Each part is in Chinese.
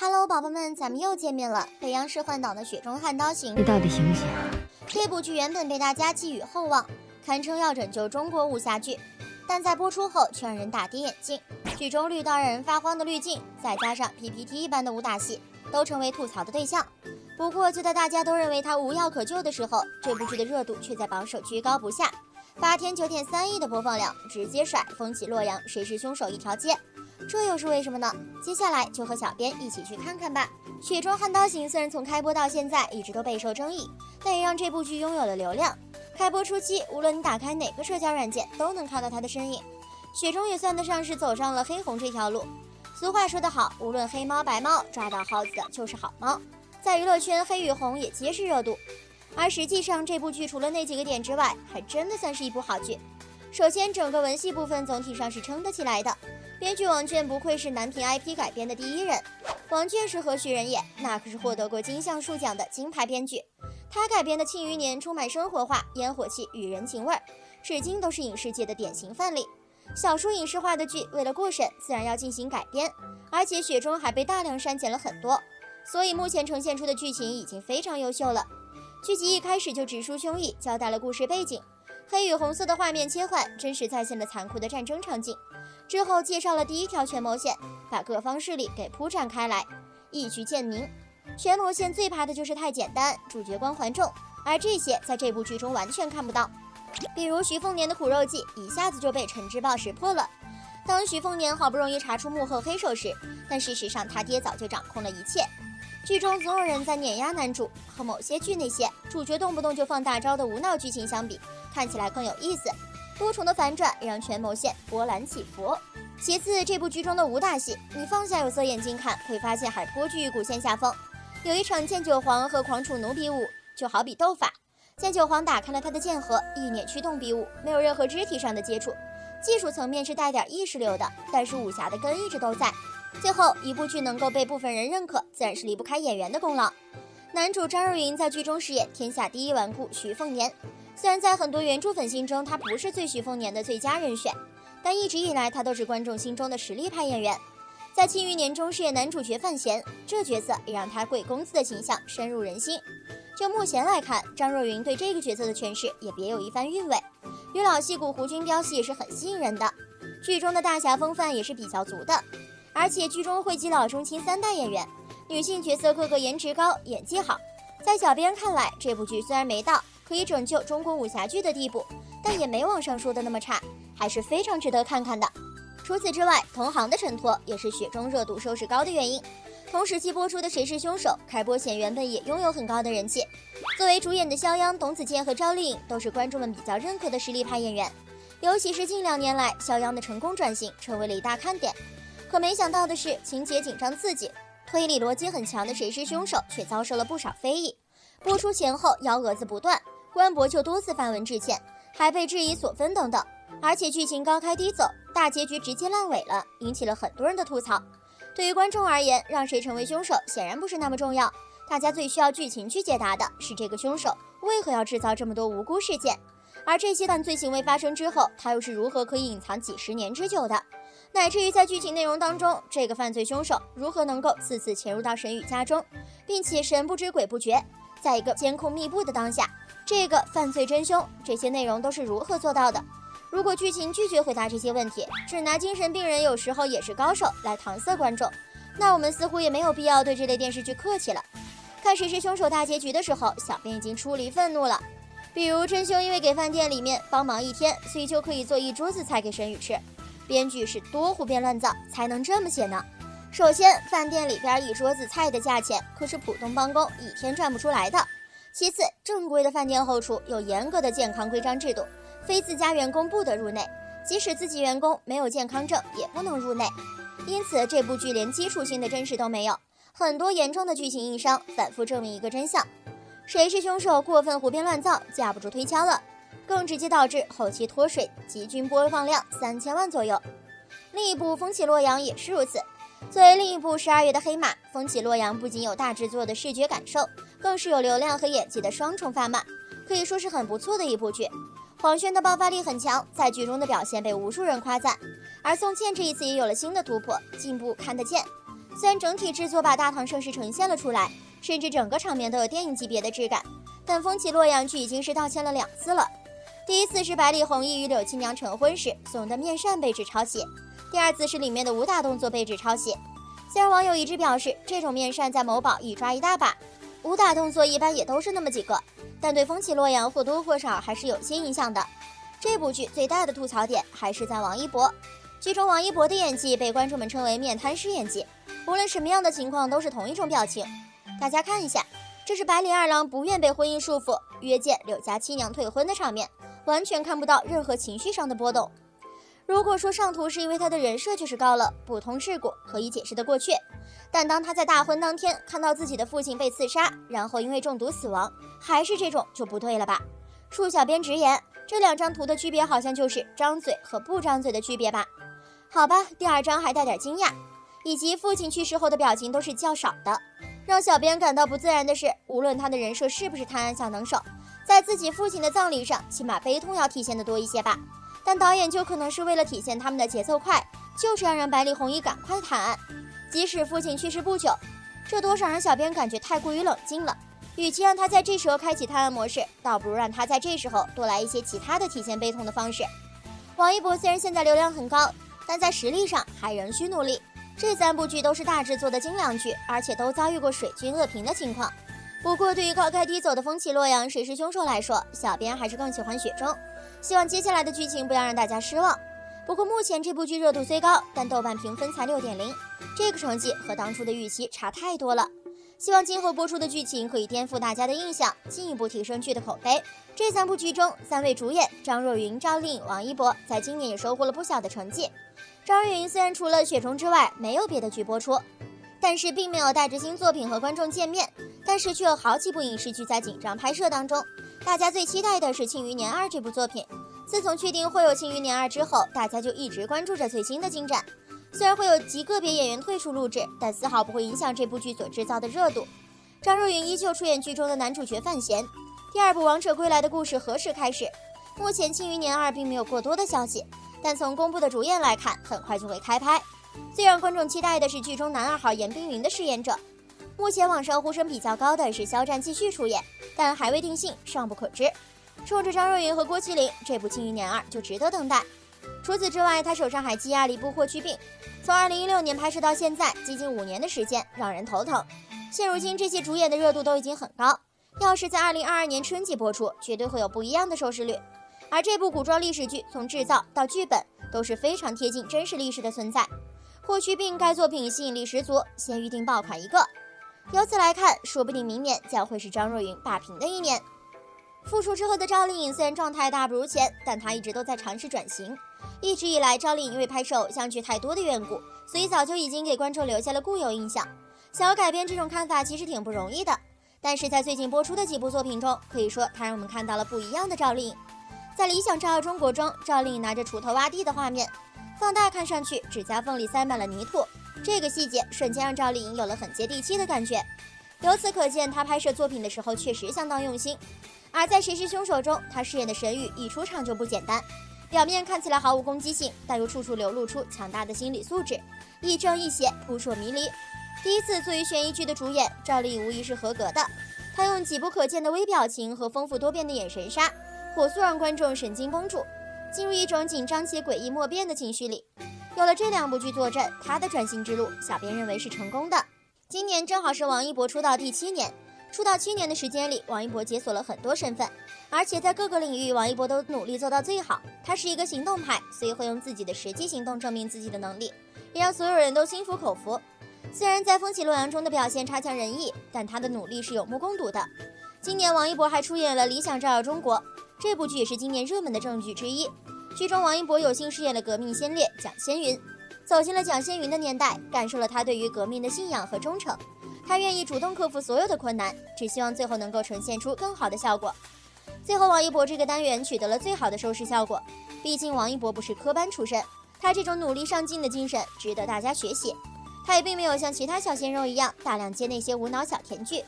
Hello，宝宝们，咱们又见面了。北洋市换挡的《雪中悍刀行》，你到底行不行？这部剧原本被大家寄予厚望，堪称要拯救中国武侠剧，但在播出后却让人大跌眼镜。剧中绿到让人发慌的滤镜，再加上 PPT 一般的武打戏，都成为吐槽的对象。不过，就在大家都认为它无药可救的时候，这部剧的热度却在榜首居高不下，8天9.3亿的播放量，直接甩《风起洛阳谁是凶手》一条街。这又是为什么呢？接下来就和小编一起去看看吧。《雪中悍刀行》虽然从开播到现在一直都备受争议，但也让这部剧拥有了流量。开播初期，无论你打开哪个社交软件，都能看到它的身影。雪中也算得上是走上了黑红这条路。俗话说得好，无论黑猫白猫，抓到耗子的就是好猫。在娱乐圈，黑与红也皆是热度。而实际上，这部剧除了那几个点之外，还真的算是一部好剧。首先，整个文戏部分总体上是撑得起来的。编剧王倦不愧是男频 IP 改编的第一人，王倦是何许人也？那可是获得过金像树奖的金牌编剧。他改编的《庆余年》充满生活化、烟火气与人情味儿，至今都是影视界的典型范例。小说影视化的剧，为了过审，自然要进行改编，而且雪中还被大量删减了很多，所以目前呈现出的剧情已经非常优秀了。剧集一开始就直抒胸臆，交代了故事背景，黑与红色的画面切换，真实再现了残酷的战争场景。之后介绍了第一条权谋线，把各方势力给铺展开来，一举见明。权谋线最怕的就是太简单，主角光环重，而这些在这部剧中完全看不到。比如徐凤年的苦肉计一下子就被陈之豹识破了。当徐凤年好不容易查出幕后黑手时，但事实上他爹早就掌控了一切。剧中总有人在碾压男主，和某些剧那些主角动不动就放大招的无脑剧情相比，看起来更有意思。多重的反转也让权谋线波澜起伏。其次，这部剧中的武打戏，你放下有色眼镜看，会发现还颇具一股仙侠风。有一场剑九皇和狂楚奴比武，就好比斗法，剑九皇打开了他的剑河，意念驱动比武，没有任何肢体上的接触，技术层面是带点意识流的，但是武侠的根一直都在。最后一部剧能够被部分人认可，自然是离不开演员的功劳。男主张若昀在剧中饰演天下第一顽固徐凤年，虽然在很多原著粉心中他不是最徐凤年的最佳人选，但一直以来他都是观众心中的实力派演员。在《庆余年》中饰演男主角范闲，这角色也让他贵公子的形象深入人心。就目前来看，张若昀对这个角色的诠释也别有一番韵味，与老戏骨胡军飙戏也是很吸引人的。剧中的大侠风范也是比较足的，而且剧中汇集老中青3代演员，女性角色个个颜值高，演技好。在小编看来，这部剧虽然没到可以拯救中国武侠剧的地步，但也没网上说的那么差，还是非常值得看看的。除此之外，同行的衬托也是雪中热度收视高的原因。同时期播出的《谁是凶手》开播前原本也拥有很高的人气，作为主演的肖央、董子健和赵丽颖都是观众们比较认可的实力派演员，尤其是近2年来肖央的成功转型成为了一大看点。可没想到的是，情节紧张刺激、推理逻辑很强的《谁是凶手》却遭受了不少非议，播出前后幺蛾子不断，官博就多次发文致歉，还被质疑锁分等等，而且剧情高开低走，大结局直接烂尾了，引起了很多人的吐槽。对于观众而言，让谁成为凶手显然不是那么重要，大家最需要剧情去解答的是这个凶手为何要制造这么多无辜事件，而这些犯罪行为发生之后，他又是如何可以隐藏几十年之久的，乃至于在剧情内容当中，这个犯罪凶手如何能够次次潜入到沈宇家中，并且神不知鬼不觉，在一个监控密布的当下，这个犯罪真凶，这些内容都是如何做到的。如果剧情拒绝回答这些问题，只拿精神病人有时候也是高手来搪塞观众，那我们似乎也没有必要对这类电视剧客气了。看谁是凶手大结局的时候，小编已经出离愤怒了。比如真凶因为给饭店里面帮忙1天，所以就可以做一桌子菜给沈宇吃，编剧是多胡编乱造才能这么写呢？首先，饭店里边一桌子菜的价钱可是普通帮工1天赚不出来的。其次，正规的饭店后厨有严格的健康规章制度，非自家员工不得入内，即使自己员工没有健康证也不能入内。因此，这部剧连基础性的真实都没有，很多严重的剧情硬伤反复证明一个真相：谁是凶手过分胡编乱造，架不住推敲了，更直接导致后期脱水，极均播放量3000万左右。另一部《风起洛阳》也是如此。作为另一部12月的黑马，《风起洛阳》不仅有大制作的视觉感受，更是有流量和演技的双重发马，可以说是很不错的一部剧。黄轩的爆发力很强，在剧中的表现被无数人夸赞，而宋茜这一次也有了新的突破，进步看得见。虽然整体制作把大唐盛世呈现了出来，甚至整个场面都有电影级别的质感，但风起洛阳剧已经是道歉了2次了。第一次是百里弘毅与柳七娘成婚时送的面扇被指抄袭，第二次是里面的武打动作被指抄袭。虽然网友一致表示这种面扇在某宝一抓一大把，武打动作一般也都是那么几个，但对风起洛阳或多或少还是有些影响的。这部剧最大的吐槽点还是在王一博，剧中王一博的演技被观众们称为面瘫式演技，无论什么样的情况都是同一种表情。大家看一下，这是百里二郎不愿被婚姻束缚，约见柳家七娘退婚的场面，完全看不到任何情绪上的波动。如果说上图是因为他的人设就是高了，不通世故，可以解释得过去，但当他在大婚当天看到自己的父亲被刺杀，然后因为中毒死亡，还是这种就不对了吧。恕小编直言，这2张图的区别好像就是张嘴和不张嘴的区别吧。好吧，第2张还带点惊讶，以及父亲去世后的表情都是较少的。让小编感到不自然的是，无论他的人设是不是贪婪小能手，在自己父亲的葬礼上，起码悲痛要体现的多一些吧。但导演就可能是为了体现他们的节奏快，就是要让百里弘毅赶快探案。即使父亲去世不久，这多少让小编感觉太过于冷静了。与其让他在这时候开启探案模式，倒不如让他在这时候多来一些其他的体现悲痛的方式。王一博虽然现在流量很高，但在实力上还仍需努力。这3部剧都是大制作的精良剧，而且都遭遇过水军恶评的情况。不过对于高开低走的风起洛阳谁是凶手来说，小编还是更喜欢雪中，希望接下来的剧情不要让大家失望。不过目前这部剧热度虽高，但豆瓣评分才6.0，这个成绩和当初的预期差太多了。希望今后播出的剧情可以颠覆大家的印象，进一步提升剧的口碑。这3部剧中，3位主演张若昀、赵丽颖、王一博在今年也收获了不小的成绩。张若昀虽然除了雪中之外没有别的剧播出，但是并没有带着新作品和观众见面，但是却有好几部影视剧在紧张拍摄当中。大家最期待的是《庆余年2》这部作品，自从确定会有《庆余年2》之后，大家就一直关注着最新的进展。虽然会有极个别演员退出录制，但丝毫不会影响这部剧所制造的热度。张若昀依旧出演剧中的男主角范闲。第2部《王者归来》的故事何时开始？目前《庆余年2》并没有过多的消息，但从公布的主演来看，很快就会开拍。最让观众期待的是剧中男2号严冰云的饰演者。目前网上呼声比较高的是肖战继续出演，但还未定性，尚不可知。冲着张若昀和郭麒麟，这部《庆余年2》就值得等待。除此之外，他手上还积压了一部霍去病，从2016年拍摄到现在，接近5年的时间，让人头疼。现如今这些主演的热度都已经很高，要是在2022年春季播出，绝对会有不一样的收视率。而这部古装历史剧从制造到剧本都是非常贴近真实历史的存在。霍去病该作品吸引力十足，先预定爆款1个。由此来看，说不定明年将会是张若昀霸屏的一年。复出之后的赵丽颖虽然状态大不如前，但她一直都在尝试转型。一直以来，赵丽颖因为拍摄偶像剧太多的缘故，所以早就已经给观众留下了固有印象。想要改变这种看法其实挺不容易的，但是在最近播出的几部作品中，可以说她让我们看到了不一样的赵丽颖。在《理想照耀中国》中，赵丽颖拿着锄头挖地的画面，放大看上去指甲缝里塞满了泥土，这个细节瞬间让赵丽颖有了很接地气的感觉。由此可见，她拍摄作品的时候确实相当用心。而在《谁是凶手》中，她饰演的沈宇一出场就不简单，表面看起来毫无攻击性，但又处处流露出强大的心理素质，亦正亦邪，扑朔迷离。第一次作为悬疑剧的主演，赵丽颖无疑是合格的。她用几不可见的微表情和丰富多变的眼神杀，火速让观众神经绷住，进入一种紧张且诡异莫辨的情绪里。有了这2部剧坐镇，她的转型之路，小编认为是成功的。今年正好是王一博出道第7年，出道7年的时间里，王一博解锁了很多身份，而且在各个领域，王一博都努力做到最好。他是一个行动派，所以会用自己的实际行动证明自己的能力，也让所有人都心服口服。虽然在《风起洛阳》中的表现差强人意，但他的努力是有目共睹的。今年王一博还出演了《理想照耀中国》，这部剧也是今年热门的正剧之一。剧中王一博有幸饰演了革命先烈蒋先云，走进了蒋先云的年代，感受了他对于革命的信仰和忠诚。他愿意主动克服所有的困难，只希望最后能够呈现出更好的效果。最后王一博这个单元取得了最好的收视效果，毕竟王一博不是科班出身，他这种努力上进的精神值得大家学习。他也并没有像其他小鲜肉一样大量接那些无脑小甜剧，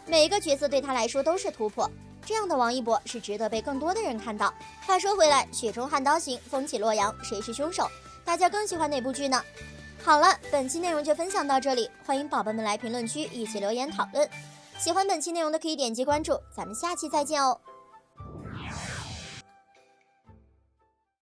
每一个角色对他来说都是突破。这样的王一博是值得被更多的人看到。话说回来，雪中悍刀行、风起洛阳，谁是凶手？大家更喜欢哪部剧呢？好了，本期内容就分享到这里，欢迎宝宝们来评论区一起留言讨论。喜欢本期内容的可以点击关注，咱们下期再见哦。